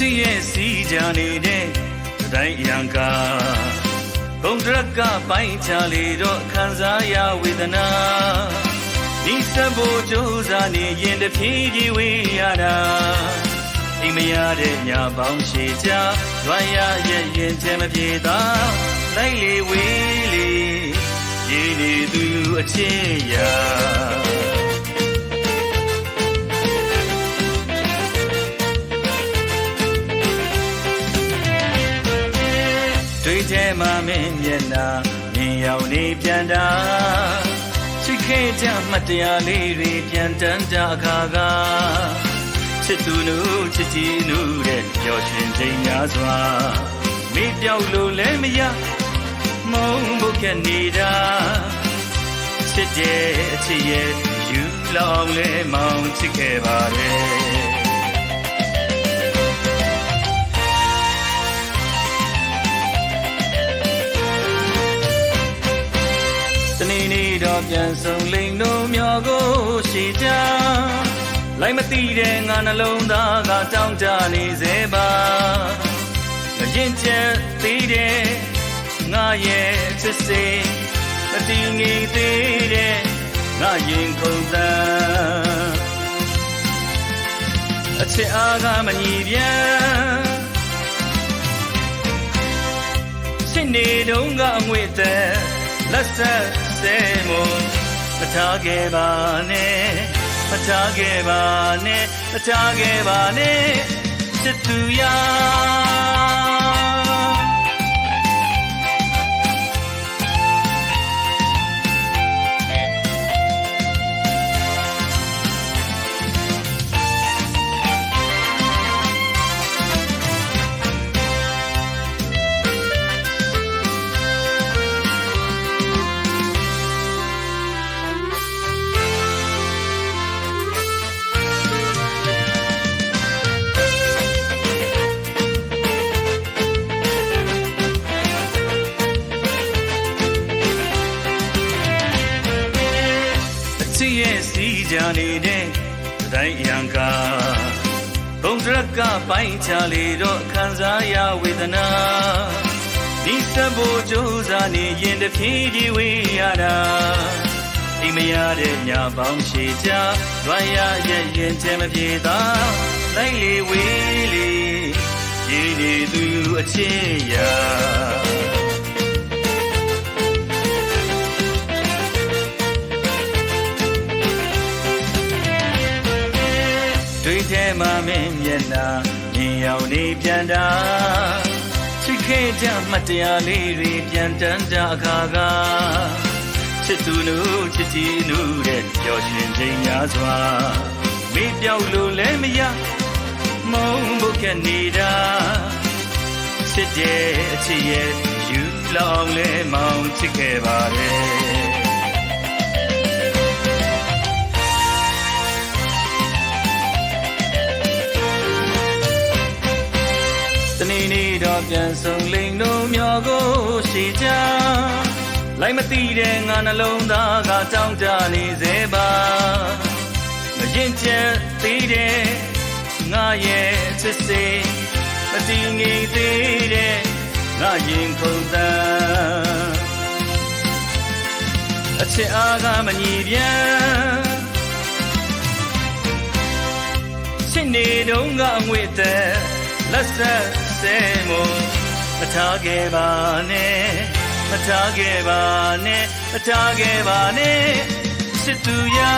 ချစ်ရဲ့စီကြနေတဲ့တိုင်းရန်ကဘုံဒရက်ကပိုင်းချလေတော့ခံစားရဝေဒနာဒီစဖို့ကြိုးစားနေရင်တဖြည်းဖြည်းဝေးရတာအိမ်မရတဲ့ညပေါင်းရှည်ကြလွမ်းရရဲ့ရင်ချဲမပြေသာလိုက်လေဝေးလေရည်နေသူအချစ်ရာတွေ့ထဲမှာမင်းမျက်နှာမြင်ရောက်နေပြန်တာချစ်ခဲ့ကြမှတ်တရားလေးတွေပြန်တန်းတာအခါကချစ်သူနုချစ်တီနုတဲ့ပျော်ရွှင်ချိန်များစွာမေ့ပြောက်လို့လည်းမရမုန်းဖို့ကနေတာချစ်တဲ့အချစ်ရဲ့ယူလောင်လဲမောင်ချစ်ခဲ့ပါတယ်တနေ့နေ့တော့ပြန်ဆုံးလိမ်တို့မျောကိုရှိကြလိုက်မသိတဲ့ငါနှလုံးသားကတောင်းတနေစေပါမရင်ကျက်သေးတဲ့ငါရဲ့ချစ်စိတ်မတည်ငြိမ်သေးတဲ့ငါရင်ခုန်သမ်းအချစ်အားကမညီပြန်ရှင်းနေတုန်းကအငွေတဲ့လက်ဆက်စဲမို့မထားခဲ့ပါနဲ့မထားခဲ့ပါနဲ့မထားခဲ့ပါနဲ့ချစ်သူရာချစ်ရဲ့စီကြနေတဲ့တိုင်းရန်ကဘုံဒရက်ကပိုင်းချလေတော့ခံစားရဝေဒနာဒီစဖို့ကြိုးစားနေရင်တဖြည်းဖြည်းဝေးရတာအိမ်မရတဲ့ညပေါင်းရှည်ကြလွမ်းရရဲ့ရင်ချဲမပြေသာလိုက်လေဝေးလေရည်နေသူအချစ်ရာတွေ့ထဲမှာမင်းမျက်နှာမြင်ရောက်နေပြန်တာချစ်ခဲ့ကြမှတ်တရားလေးတွေပြန်တန်းတာအခါကချစ်သူနုချစ်တီနုတဲ့ပျော်ရွှင်ချိန်များစွာမေ့ပြောက်လို့လည်းမရမုန်းဖို့ကနေတာချစ်တဲ့အချစ်ရဲ့ယူလောင်လဲမောင်ချစ်ခဲ့ပါတယ်တနေ့နေ့တော့ပြန်ဆုံးလိမ်တို့မျောကိုရှိကြလိုက်မသိတဲ့ငါနှလုံးသားကတောင်းတနေစေပါမရင်ကျက်သေးတဲ့ငါရဲ့ချစ်စိတ်မတည်ငြိမ်သေးတဲ့ငါရင်ခုန်သမ်းအချစ်အားကမညီပြန်ရှင်းနေတုန်းကအငွေတဲ့လက်ဆက်စဲမို့မထားခဲ့ပါနဲ့မထားခဲ့ပါနဲ့မထားခဲ့ပါနဲ့ချစ်သူရာ